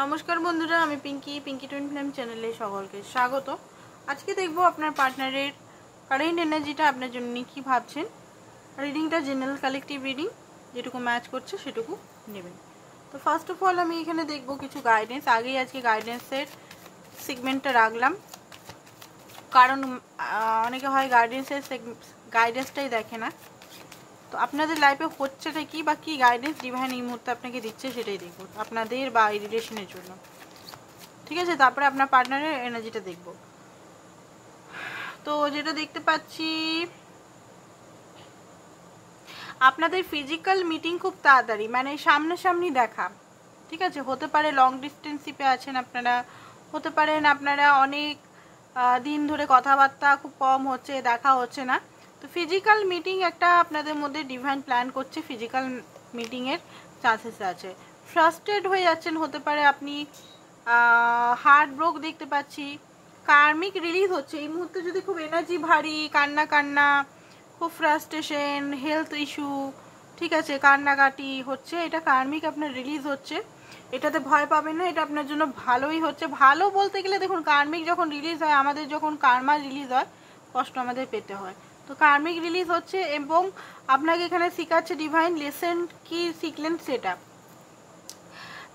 নমস্কার বন্ধুরা, আমি পিঙ্কি টুইন ফ্লেম চ্যানেলে সকলকে স্বাগত। আজকে দেখব আপনার পার্টনারের কারেন্ট এনার্জিটা আপনার জন্য কি ভাবছেন। রিডিংটা জেনারেল কালেকটিভ রিডিং, যেটুকু ম্যাচ করছে সেটুকু নেবেন। তো ফার্স্ট অফ অল আমি এখানে দেখব কিছু গাইডেন্স। আগেই আজকে গাইডেন্সের সেগমেন্টটা রাখলাম, কারণ অনেকে হয় গাইডেন্সটাই দেখে না। তো আপনাদের লাইফে হচ্ছেটা কি বা কি গাইডেন্স ডিভাইন এই মুহূর্তে আপনাকে দিচ্ছে সেটাই দেখব আপনাদের বা এই রিলেশনের জন্য, ঠিক আছে। তারপরে আপনার পার্টনারের এনার্জিটা দেখব। তো যেটা দেখতে পাচ্ছি, আপনাদের ফিজিক্যাল মিটিং খুব তাড়াতাড়ি, মানে সামনাসামনি দেখা, ঠিক আছে। হতে পারে লং ডিস্টেন্সিপে আছেন আপনারা, হতে পারেন আপনারা অনেক দিন ধরে কথাবার্তা খুব কম হচ্ছে, দেখা হচ্ছে না। তো ফিজিক্যাল মিটিং একটা আপনাদের মধ্যে ডিভাইন প্ল্যান করছে, ফিজিক্যাল মিটিংয়ের চান্সেস আছে। ফ্রাস্ট্রেট হয়ে যাচ্ছেন, হতে পারে আপনি হার্ট ব্রোক দেখতে পাচ্ছি। কার্মিক রিলিজ হচ্ছে এই মুহূর্তে, যদি খুব এনার্জি ভারী, কান্না, খুব ফ্রাস্ট্রেশন, হেলথ ইস্যু, ঠিক আছে, কান্নাকাটি হচ্ছে, এটা কার্মিক আপনার রিলিজ হচ্ছে। এটাতে ভয় পাবেন না, এটা আপনার জন্য ভালোই হচ্ছে। ভালো বলতে গেলে দেখুন, কার্মিক যখন রিলিজ হয়, আমাদের যখন কার্মা রিলিজ হয়, কষ্ট আমাদের পেতে হয়। তো কার্মিক রিলিজ হচ্ছে এবং আপনাকে এখানে শেখাচ্ছে ডিভাইন লেসন। কি শিখলেন সেটা।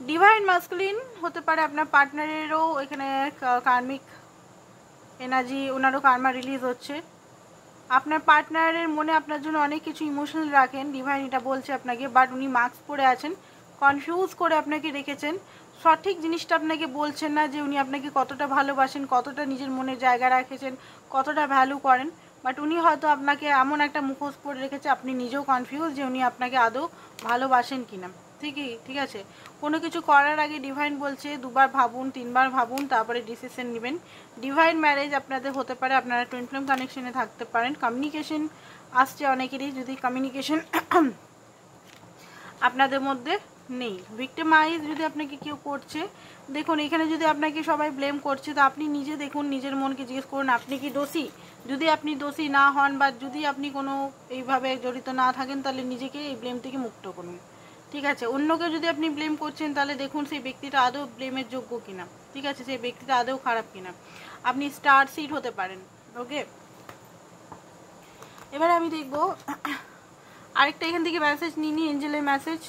ডিভাইন মাস্কুলিন হতে পারে আপনার পার্টনারেরও এখানে কার্মিক এনার্জি, ওনারও কার্মা রিলিজ হচ্ছে। আপনার পার্টনারের মনে আপনার জন্য অনেক কিছু ইমোশনাল রাখেন, ডিভাইন এটা বলছে আপনাকে, বাট উনি মাস্ক পরে আছেন, কনফিউজ করে আপনাকে রেখেছেন। সঠিক জিনিসটা আপনাকে বলছেন না যে উনি আপনাকে কতটা ভালোবাসেন, কতটা নিজের মনে জায়গা রাখেছেন, কতটা ভ্যালু করেন। বাট উনি হয়তো আপনাকে এমন একটা মুখোশ পরে রেখেছে, আপনি নিজেও কনফিউজ যে উনি আপনাকে আদৌ ভালোবাসেন কিনা। ঠিক আছে। কোনো কিছু করার আগে ডিভাইন বলছে 2বার ভাবুন, 3বার ভাবুন, তারপরে ডিসিশন নেবেন। ডিভাইন ম্যারেজ আপনাদের হতে পারে, আপনারা টুইন ফ্লেম কানেকশনে থাকতে পারেন। কমিউনিকেশন আসছে অনেকেরই, যদি কমিউনিকেশন আপনাদের মধ্যে নেই। ভিক্টিমাইজ যদি আপনাকে কেউ করছে, দেখুন এখানে যদি আপনাকে সবাই ব্লেম করছে, তো আপনি নিজে দেখুন, নিজের মনকে জিজ্ঞেস করুন আপনি কি দোষী। যদি আপনি দোষী না হন বা যদি আপনি কোনো এইভাবে জড়িত না থাকেন, তাহলে নিজেকে এই ব্লেম থেকে মুক্ত করুন, ঠিক আছে। অন্যকে যদি আপনি ব্লেম করছেন, তাহলে দেখুন সেই ব্যক্তিটা আদৌ ব্লেমের যোগ্য কিনা, ঠিক আছে, সেই ব্যক্তিটা আদৌ খারাপ কিনা। আপনি স্টার সিড হতে পারেন, ওকে। এবার আমি দেখব আরেকটা এখান থেকে মেসেজ নিয়ে এঞ্জেলের মেসেজ।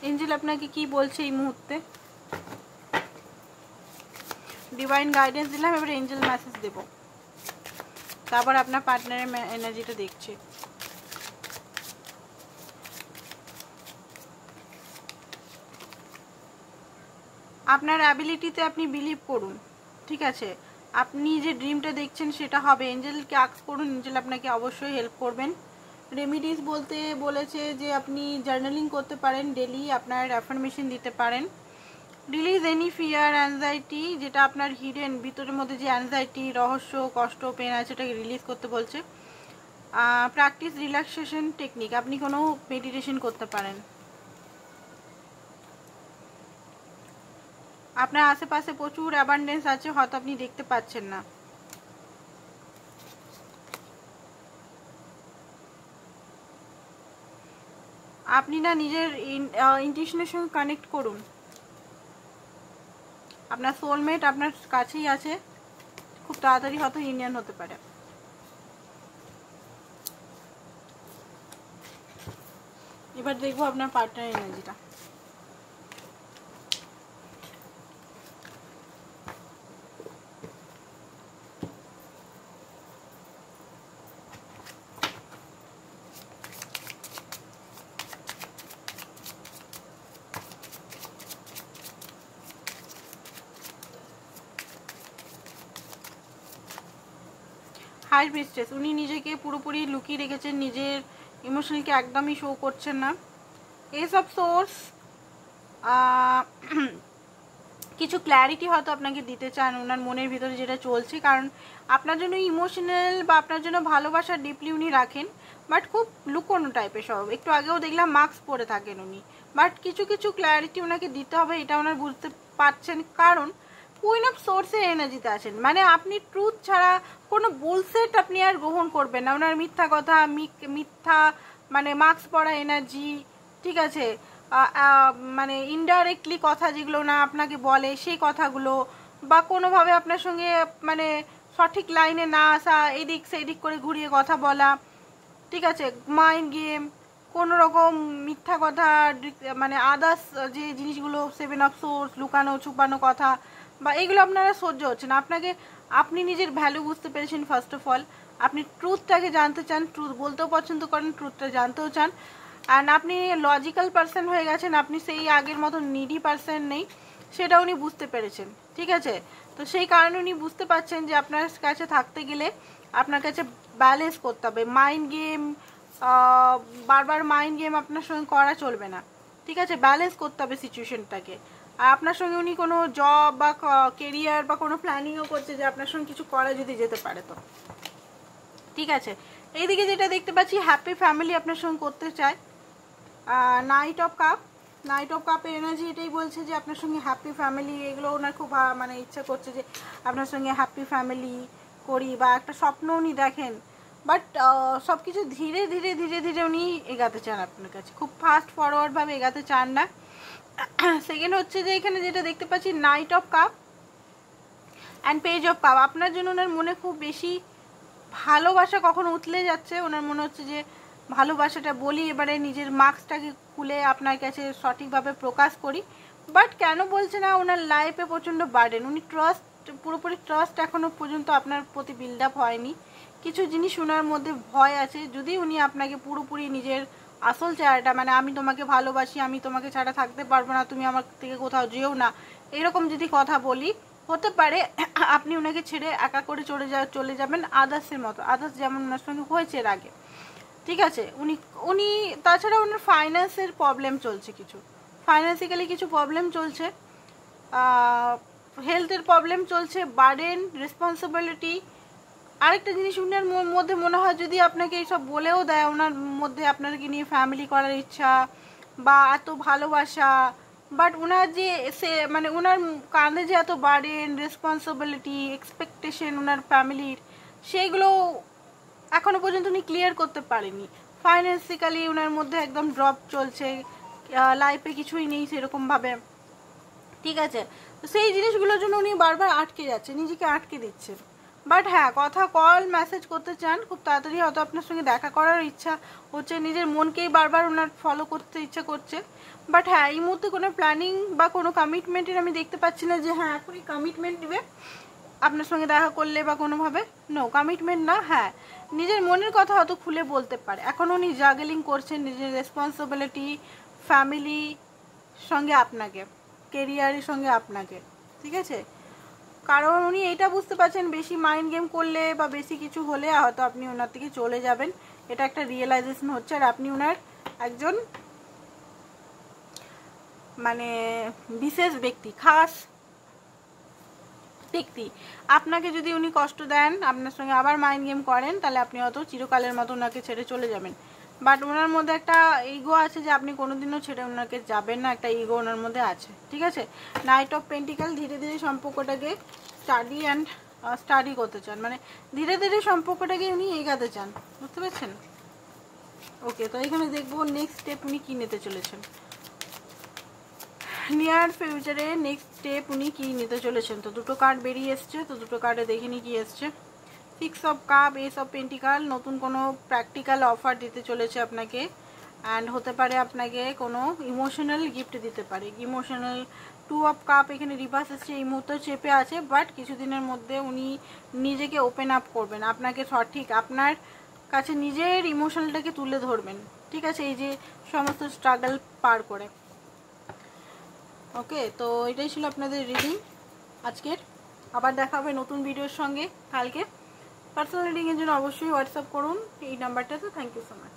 এঞ্জেল আপনাকে কি বলছে এই মুহূর্তে। ডিভাইন গাইডেন্স দিলাম, এবার এঞ্জেল মেসেজ দেব, তারপর আপনার পার্টনারের এনার্জিটা দেখছে। আপনার অ্যাবিলিটিতে আপনি বিলিভ করুন, ঠিক আছে। আপনি যে ড্রিমটা দেখছেন সেটা হবে। এঞ্জেলকে আস্ক করুন, এঞ্জেল আপনাকে অবশ্যই হেল্প করবেন। রেমিডিস বলতে বলেছে যে আপনি জার্নালিং করতে পারেন, ডেলি আপনার অ্যাফার্মেশন দিতে পারেন। রিলিজ এনি ফিয়ার, অ্যাংজাইটি, যেটা আপনার হিডেন ভিতরের মধ্যে যে অ্যাংজাইটি, রহস্য, কষ্ট, পেন আছে, সেটাকে রিলিজ করতে বলছে। প্র্যাকটিস রিল্যাক্সেশন টেকনিক, আপনি কোনো মেডিটেশন করতে পারেন। আপনার আশেপাশে প্রচুর অ্যাবান্ডেন্স আছে, হয়তো আপনি দেখতে পাচ্ছেন না। আপনি না নিজের ইনটিউশনের সঙ্গে কানেক্ট করুন। আপনার সোলমেট আপনার কাছেই আছে, খুব তাড়াতাড়ি হয়তো ইউনিয়ন হতে পারে। এবার দেখবো আপনার পার্টনার এনার্জিটা। হাই প্রিস্টেস, উনি নিজেকে পুরোপুরি লুকিয়ে রেখেছেন, নিজের ইমোশনালকে একদমই শো করছেন না। এসব সোর্স কিছু ক্ল্যারিটি হয়তো আপনাকে দিতে চান ওনার মনের ভিতরে যেটা চলছে, কারণ আপনার জন্য ইমোশনাল বা আপনার জন্য ভালোবাসা ডিপলি উনি রাখেন, বাট খুব লুকোনো টাইপের সব। একটু আগেও দেখলাম মাস্ক পরে থাকেন উনি, বাট কিছু ক্ল্যারিটি ওনাকে দিতে হবে, এটা ওনার বুঝতে পারছেন, কারণ কুইন অফ সোর্সের এনার্জিতে আছেন। মানে আপনি ট্রুথ ছাড়া কোনো বুলসেট আপনি আর গ্রহণ করবেন না। ওনার মিথ্যা কথা, মিথ্যা মানে মাস্ক পরা এনার্জি, ঠিক আছে, মানে ইনডাইরেক্টলি কথা যেগুলো না আপনাকে বলে সেই কথাগুলো, বা কোনোভাবে আপনার সঙ্গে মানে সঠিক লাইনে না আসা, এদিক সেদিক করে ঘুরিয়ে কথা বলা, ঠিক আছে, মাইন্ড গেম, কোনো রকম মিথ্যা কথা, মানে আদার্স যে জিনিসগুলো 7 অফ সোর্স, লুকানো ছুপানো কথা, বা এইগুলো আপনারা সহ্য হচ্ছে না। আপনি নিজের ভ্যালু বুঝতে পেরেছেন ফার্স্ট অফ অল, আপনি ট্রুথটাকে জানতে চান, ট্রুথ বলতেও পছন্দ করেন, ট্রুথটা জানতেও চান, অ্যান্ড আপনি লজিক্যাল পারসন হয়ে গেছেন, আপনি সেই আগের মতো নিডি পারসন নেই, সেটা উনি বুঝতে পেরেছেন, ঠিক আছে। তো সেই কারণে উনি বুঝতে পারছেন যে আপনার কাছে থাকতে গেলে আপনার কাছে ব্যালেন্স করতে হবে, মাইন্ড গেম, বারবার মাইন্ড গেম আপনার সঙ্গে করা চলবে না, ঠিক আছে, ব্যালেন্স করতে হবে সিচুয়েশনটাকে। আর আপনার সঙ্গে উনি কোনো জব বা কেরিয়ার বা কোনো প্ল্যানিংও করছে যে আপনার সঙ্গে কিছু করা যদি যেতে পারে, তো ঠিক আছে। এইদিকে যেটা দেখতে পাচ্ছি, হ্যাপি ফ্যামিলি আপনার সঙ্গে করতে চায়। নাইট অফ কাপের এনার্জি এটাই বলছে যে আপনার সঙ্গে হ্যাপি ফ্যামিলি, এগুলো ওনার খুব মানে ইচ্ছা করছে যে আপনার সঙ্গে হ্যাপি ফ্যামিলি করি, বা একটা স্বপ্ন উনি দেখেন, বাট সব কিছু ধীরে ধীরে ধীরে ধীরে উনি এগাতে চান আপনার কাছে, খুব ফাস্ট ফরওয়ার্ডভাবে এগাতে চান না। সেকেন্ড হচ্ছে যে এখানে যেটা দেখতে পাচ্ছি, night of cup and page of cup, আপনার জন্য ওনার মনে খুব বেশি ভালোবাসা কখনো উতলে যাচ্ছে, ওনার মনে হচ্ছে যে ভালোবাসাটা বলি, এবারে নিজের মার্কসটাকে খুলে আপনার কাছে সঠিকভাবে প্রকাশ করি, বাট কেন বলছে না, ওনার লাইফে প্রচণ্ড বার্ডেন, উনি পুরোপুরি ট্রাস্ট এখনও পর্যন্ত আপনার প্রতি বিল্ড আপ হয়নি, কিছু জিনিস ওনার মধ্যে ভয় আছে, যদি উনি আপনাকে পুরোপুরি নিজের আসল চেহারাটা, মানে আমি তোমাকে ভালোবাসি, আমি তোমাকে ছাড়া থাকতে পারবো না, তুমি আমার থেকে কোথাও যেও না, এরকম যদি কথা বলি, হতে পারে আপনি ওনাকে ছেড়ে একা করে চলে যাবেন আদার্সের মতো, আদার্স যেমন ওনার সঙ্গে হয়েছে এর আগে, ঠিক আছে। উনি তাছাড়া ওনার ফাইন্যান্সের প্রবলেম চলছে, কিছু ফাইন্যান্সিক্যালি কিছু প্রবলেম চলছে, হেলথের প্রবলেম চলছে, বার্ডেন, রেসপন্সিবিলিটি। আরেকটা জিনিস উনার মধ্যে মনে হয়, যদি আপনাকে এইসব বলেও দেয়, ওনার মধ্যে আপনাকে নিয়ে ফ্যামিলি করার ইচ্ছা বা এত ভালোবাসা, বাট ওনার যে মানে ওনার কাঁধে যে এত বার্ডেন, রেসপন্সিবিলিটি, এক্সপেকটেশন ওনার ফ্যামিলির, সেইগুলো এখনো পর্যন্ত উনি ক্লিয়ার করতে পারেনি। ফাইন্যান্সিক্যালি ওনার মধ্যে একদম ড্রপ চলছে, লাইফে কিছুই নেই সেরকমভাবে, ঠিক আছে। তো সেই জিনিসগুলোর জন্য উনি বারবার আটকে যাচ্ছে, নিজেকে আটকে দিচ্ছে। বাট হ্যাঁ, কথা কল মেসেজ করতে চান, খুব তাড়াতাড়ি হয়তো আপনার সঙ্গে দেখা করার ইচ্ছা হচ্ছে, নিজের মনকেই বারবার ওনার ফলো করতে ইচ্ছা করছে। বাট হ্যাঁ, এই মুহূর্তে কোনো প্ল্যানিং বা কোনো কমিটমেন্টের আমি দেখতে পাচ্ছি না যে হ্যাঁ এখনই কমিটমেন্ট নেবে আপনার সঙ্গে দেখা করলে বা কোনোভাবে, নো কমিটমেন্ট না। হ্যাঁ, নিজের মনের কথা হয়তো খুলে বলতে পারে, এখন উনি জাগলিং করছেন নিজের রেসপন্সিবিলিটি, ফ্যামিলি সঙ্গে আপনাকে, কেরিয়ারের সঙ্গে আপনাকে, ঠিক আছে। কারণ উনি এইটা বুঝতে পারছেন, বেশি মাইন্ড গেম করলে বা বেশি কিছু হলে হয়তো আপনি ওনার থেকে চলে যাবেন, এটা একটা রিয়েলাইজেশন হচ্ছে। আর আপনি ওনার একজন মানে বিশেষ ব্যক্তি, খাস ব্যক্তি, আপনাকে যদি উনি কষ্ট দেন, আপনার সঙ্গে আবার মাইন্ড গেম করেন, তাহলে আপনি হয়তো চিরকালের মতো ওনাকে ছেড়ে চলে যাবেন। বাট ওনার মধ্যে একটা ইগো আছে যে আপনি কোনোদিনও ছেড়ে ওনাকে যাবেন না, একটা ইগো ওনার মধ্যে আছে, ঠিক আছে। নাইট অফ পেন্টিক্যাল, ধীরে ধীরে সম্পর্কটাকে স্টাডি করতে চান, মানে ধীরে ধীরে সম্পর্কটাকে উনি এগাতে চান, বুঝতে পারছেন। ওকে, তো এখানে দেখবো নেক্সট স্টেপ উনি কী নিতে চলেছেন, নিয়ার ফিউচারে নেক্সট স্টেপ উনি কী নিতে চলেছেন। তো দুটো কার্ড বেরিয়ে এসছে, তো দুটো কার্ডে দেখিনি কি এসছে। 6 অফ কাপ, এস অফ পেন্টিক্যাল, নতুন কোনো প্র্যাকটিক্যাল অফার দিতে চলেছে আপনাকে, অ্যান্ড হতে পারে আপনাকে কোনো ইমোশনাল গিফট দিতে পারে, ইমোশনাল। 2 অফ কাপ এখানে রিভার্স এসছে, এই মুহূর্তে চেপে আছে, বাট কিছুদিনের মধ্যে উনি নিজেকে ওপেন আপ করবেন, আপনাকে সঠিক আপনার কাছে নিজের ইমোশনালটাকে তুলে ধরবেন, ঠিক আছে, এই যে সমস্ত স্ট্রাগল পার করে। ওকে, তো এটাই ছিল আপনাদের রিডিং আজকের। আবার দেখা হবে নতুন ভিডিওর সঙ্গে কালকে। পার্সোনাল রিডিংয়ের জন্য অবশ্যই হোয়াটসঅ্যাপ করুন এই নাম্বারটাতে। Thank you so much.